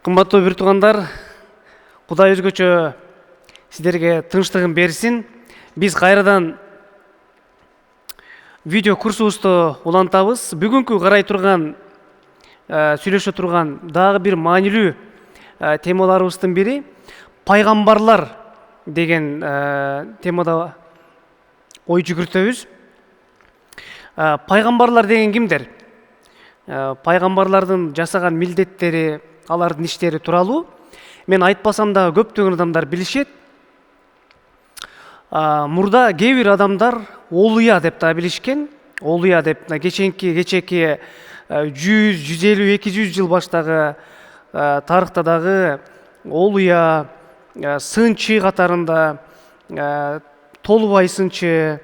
Кымбаттуу бир туугандар, Кудай өзгөчө сиздерге тынчтыгын берсин. Биз кайрадан видео курсубузду улантабыз. Бүгүнкү карай турган, сүйлөшө турган дагы бир маанилүү темаларыбыздын бири пайгамбарлар деген темада ой жүгүртөбүз. Пайгамбарлар деген кимдер? Пайгамбарлардын жасаган милдеттери, алардын иштери тууралуу мен айтпасам да көптөгөн адамдар билишет. Мурда кээ бир адамдар Олуя деп да билишкен. Олуя деп кечеки 100, 150, 200 жыл баштагы тарыхта дагы Олуя, сынчы катарында Толубай сынчы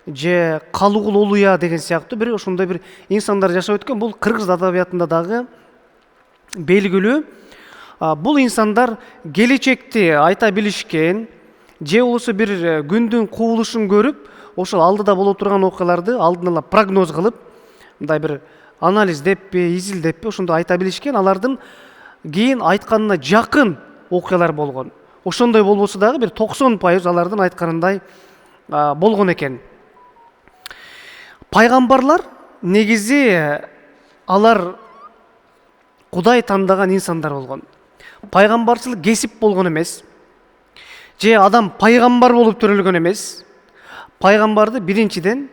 же Калугул Олуя деген сыяктуу бир ошондой бир инсандар жашап өткөн. Бул кыргыз адабиятында дагы белгилүү. Бул инсандар келечекти айта билишкен, же болбосо бир күндүн кубулушун көрүп, ошол алдыда боло турган окуяларды алдын ала прогноз кылып, мындай бир анализдеппи, изилдеппи ошондой айта билишкен. Алардын кийин айтканына жакын окуялар болгон. Ошондой болбосо дагы бир 90% алардын айтканындай болгон экен. Пайгамбарлар негизи алар Кудай тандаган инсандар болгон. Пайгамбарчылык кесип болгон эмес. Же адам пайгамбар болуп төрөлгөн эмес. Пайгамбарды биринчиден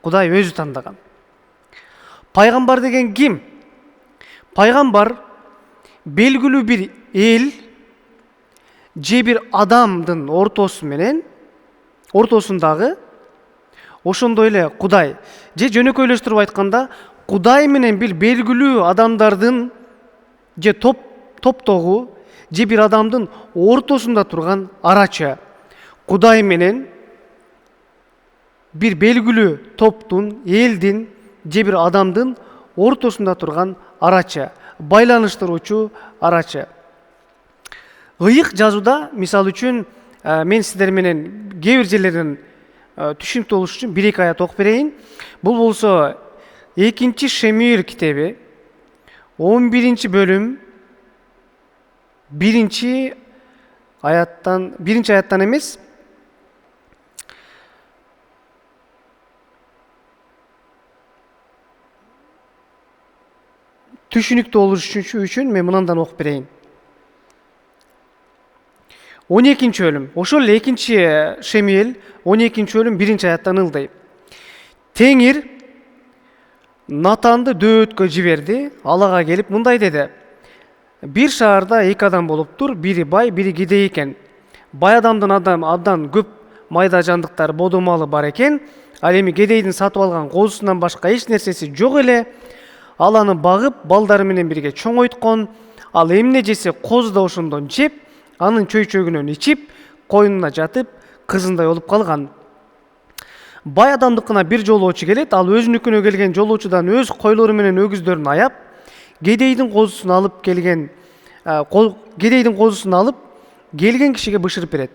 Кудай өзү тандаган. Пайгамбар деген ким? Пайгамбар белгилүү бир эл же бир адамдын ортосундагы ошондой эле Кудай, же жөнөкөйлөштүрүп айтканда Кудай менен бир белгилүү адамдардын же топтогу же бир адамдын ортосунда турган арачы. Кудай менен бир белгилүү топтун, элдин же бир адамдын ортосунда турган арачы, байланыштыруучу арачы. Ыйык жазууда, мисалы үчүн, мен сиздер менен кээ бир жерлерден түшүнүктүү болуш үчүн 1-2 аят окуп берейин. Бул болсо 2 Шемуил китеби 11 бөлүм 1 аяттан эмес, түшүнүктүү болуш үчүн мен мындан окуп берейин. 12 бөлүм. Ошол эле 2 Шемуил 12 бөлүм 1 аяттан ылдый. Теңир Натанды дөөткө жиберди, алага келип мындай деди: бир шаарда 2 адам болуптур, бири бай, бири кедей экен. Бай адамдын абдан көп майда жандыктар, бодо малы бар экен. Ал эми кедейдин сатып алган козусунан башка эч нерсеси жок эле. Ал аны багып, балдары менен бирге чоңойткон. Ал эмне жесе козу да ошондон жеп, анын чөйчөгүнөн ичип, койнуна жатып, кызындай болуп калган. Бай адамдыкына бир жолоочу келет, ал өзүнүкүнө келген жолоочудан өз койлору менен өгүздөрүн аяп, кедейдин козусун алып келген кишиге бышырып берет.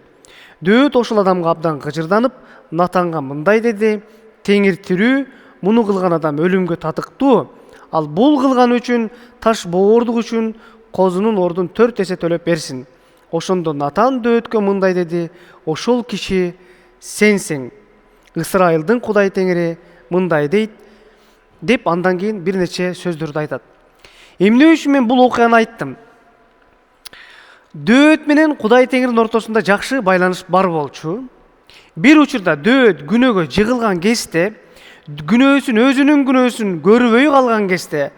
Дөөт ошол адамга абдан кыжырданып, Натанга мындай деди: теңир тирүү, муну кылган адам өлүмгө татыктуу. Ал бул кылган үчүн, таш боордук үчүн козунун ордун 4 эсе төлөп берсин. Ошондо Натан дөөткө мындай деди: ошол киши сенсиң. Ысрайылдын Кудай Теңири мындай дейт, деп андан кийин бир нече сөздөрдү айтат. Эмне үчүн мен бул окуяны айттым? Дөөт менен Кудай Теңирдин ортосунда жакшы байланыш бар болчу. Бир учурда дөөт күнөөгө жыгылган кезде, өзүнүн күнөөсүн көрбөй калган кезде,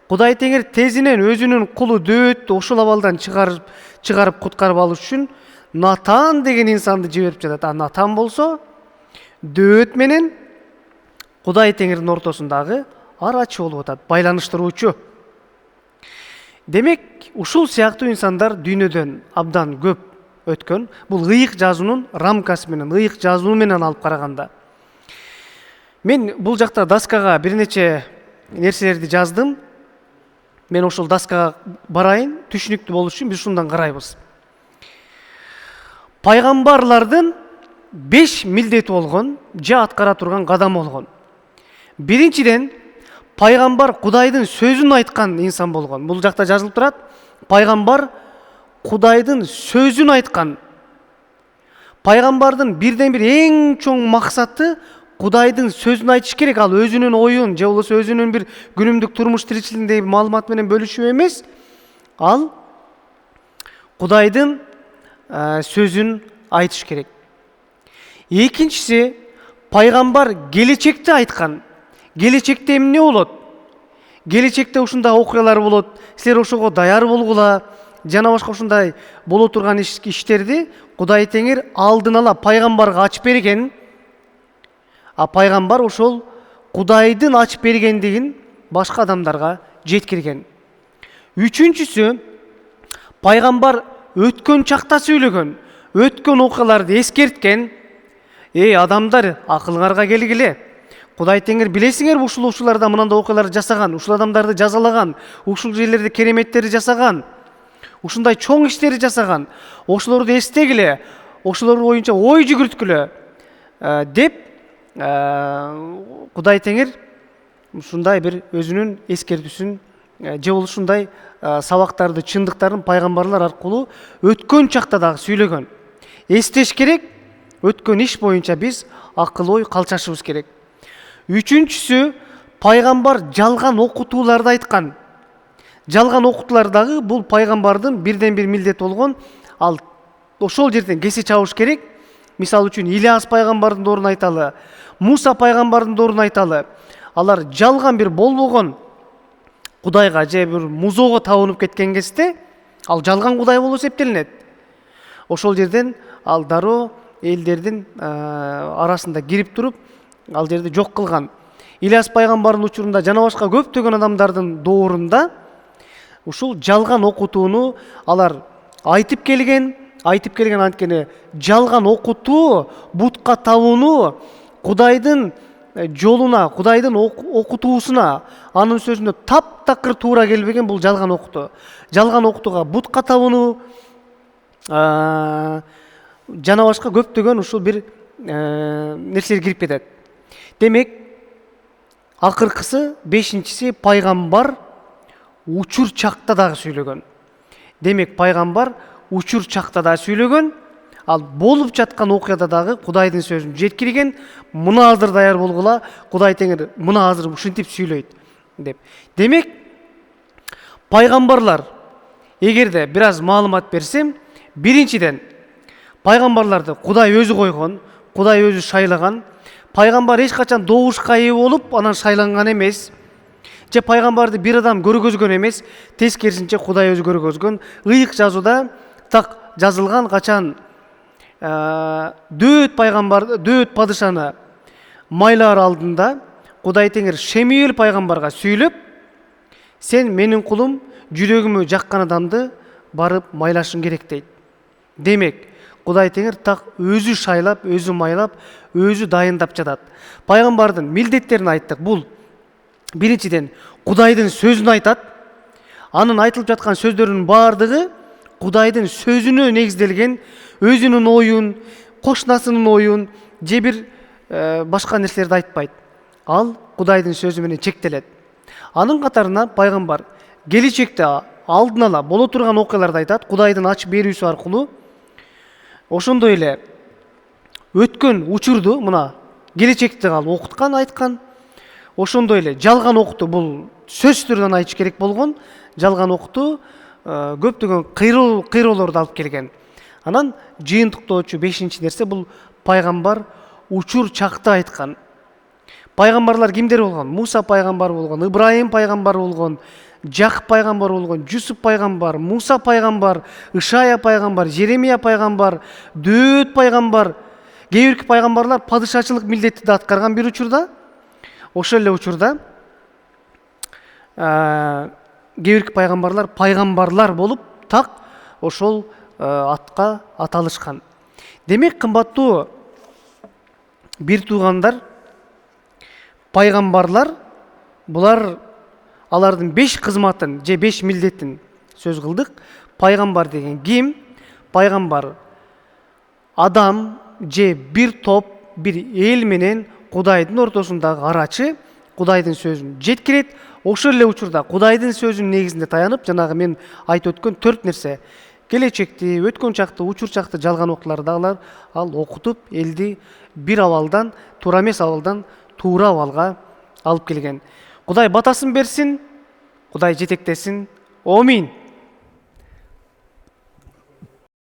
Кудай Теңир тезинен өзүнүн кулу дөөттү ошол абалдан чыгарып куткарып алыш үчүн Натан деген инсанды жиберип жатат. Натан болсо дөөт менен Кудай Теңирдин ортосундагы арачы болуп атат, байланыштыруучу. Демек, ушул сыяктуу инсандар дүйнөдөн абдан көп өткөн. Бул ыйык жазуунун рамкасы менен, ыйык жазуу менен алып караганда. Мен бул жакта доскага бир нече нерселерди жаздым. Мен ошол доскага барайын, түшүнүктүү болуш үчүн биз ушундан карайбыз. Пайгамбарлардын 5 милдети болгон, же аткара турган кадамы болгон. Биринчиден, пайгамбар Кудайдын сөзүн айткан инсан болгон. Бул жакта жазылып турат. Пайгамбар Кудайдын сөзүн айткан. Пайгамбардын бирден бир эң чоң максаты Кудайдын сөзүн айтыш керек. Ал өзүнүн оюн же болбосо өзүнүн бир күнүмдүк турмуш тиричилигиндеги маалымат менен бөлүшүү эмес. Ал Кудайдын сөзүн айтыш керек. Экинчиси, пайгамбар келечекти айткан. Келечекте эмне болот? Келечекте ушундай окуялар болот. Силер ошого даяр болгула. Жана башка ушундай боло турган иштерди Кудай Теңир алдын ала пайгамбарга ачып берген. А пайгамбар ошол Кудайдын ачып бергендигин башка адамдарга жеткирген. Үчүнчүсү, пайгамбар өткөн чакта сүйлөгөн, өткөн окуяларды эскерткен. Эй адамдар, акылыңарга келгиле. Кудай Теңир билесиңер, ушуларда мынандай окуяларды жасаган, ушул адамдарды жазалаган, ушул жерлерде кереметтерди жасаган, ушундай чоң иштерди жасаган. Ошолорду эстегиле, ошолор боюнча ой жүгүрткүлө деп Кудай Теңир ушундай бир өзүнүн эскертүүсүн же болбосо ушундай сабактарды, чындыктарын пайгамбарлар аркылуу өткөн чакта дагы сүйлөгөн. Эстеш керек, өткөн иш боюнча биз акыл ой калчашыбыз керек. Үчүнчүсү, пайгамбар жалган окутууларды айткан. Жалган окутуулар дагы бул пайгамбардын бирден бир милдети болгон. Ал ошол жерден кесе чабыш керек. Мисалы үчүн Ильяс пайгамбардын доорун айталы, Муса пайгамбардын доорун айталы. Алар жалган бир болбогон Кудайга же бир музоого табынып кеткен кезде ал жалган Кудай болуп эсептелинет. Ошол жерден ал дароо элдердин арасында кирип туруп, ал жерди жок кылган. Ильяс пайгамбардын учурунда жана башка көптөгөн адамдардын доорунда ушул жалган окутууну алар айтып келген анткени жалган окутуу, бутка табынуу Кудайдын жолуна, Кудайдын окутуусуна, анын сөзүнө таптакыр туура келбеген. Бул жалган окутуу. Жалган окутууга бутка табынуу жана башка көптөгөн ушул бир нерселер кирип кетет. Демек, акыркысы, бешинчиси, пайгамбар учур чакта дагы сүйлөгөн. Демек, пайгамбар учур чакта да сүйлөгөн. Ал болуп жаткан окуяда дагы Кудайдын сөзүн жеткирген. Мына азыр даяр болгула, Кудай Теңир мына азыр ушинтип сүйлөйт деп. Демек, пайгамбарлар, эгерде бир аз маалымат берсем, биринчиден пайгамбарларды Кудай өзү койгон, Кудай өзү шайлаган. Пайгамбар эч качан добушка ээ болуп, анан шайланган эмес. Же пайгамбарды бир адам көргөзгөн эмес, тескерисинче Кудай өзү көргөзгөн. Ыйык жазууда так жазылган, качан Дөөт падышаны майлар алдында Кудай Теңир Шемиэл пайгамбарга сүйлөп, сен менин кулум, жүрөгүмө жаккан адамды барып майлашың керек дейт. Демек, Кудай Теңир так өзү шайлап, өзү майлап, өзү дайындап жатат. Пайгамбардын милдеттерин айттык. Бул биринчиден Кудайдын сөзүн айтат. Анын айтылып жаткан сөздөрүнүн баардыгы Кудайдын сөзүнө негизделген, өзүнүн оюн, кошунасынын оюн же бир башка нерселерди айтпайт. Ал Кудайдын сөзү менен чектелет. Анын катарына пайгамбар келечекте алдын ала боло турган окуяларды айтат, Кудайдын ачып берүүсү аркылуу. Ошондой эле өткөн учурду, мына келечекти ал окуткан, айткан. Ошондой эле жалган окутуу, бул сөзсүз түрдөн айтыш керек болгон жалган окутуу көптөгөн кыйроолорду алып келген. Анан жыйынтыктоочу бешинчи нерсе, бул пайгамбар учур чакта айткан. Пайгамбарлар кимдер болгон? Муса пайгамбар болгон, Ибрайым пайгамбар болгон, Жакып пайгамбар болгон, Жусуп пайгамбар, Муса пайгамбар, Ишая пайгамбар, Жеремия пайгамбар, Дөөт пайгамбар. Кээ бирки пайгамбарлар падышачылык милдетти да аткарган бир учурда. Ошол эле учурда кээ бирки пайгамбарлар болуп, так ошол атка аталышкан. Демек, кымбаттуу бир туугандар, пайгамбарлар булар алардын 5 кызматын же 5 милдетин сөз кылдык. Пайгамбар деген ким? Пайгамбар адам же бир топ, бир эл менен Кудайдын ортосундагы арачы, Кудайдын сөзүн жеткирет. Ошол эле учурда Кудайдын сөзүнүн негизинде таянып, жанагы мен айтып өткөн 4 нерсе, келечекти, өткөн чакты, учур чакты жалган окууларды ал окутуп, элди бир абалдан, туура эмес абалдан туура абалга алып келген. Кудай батасын берсин, Кудай жетектесин. Омин.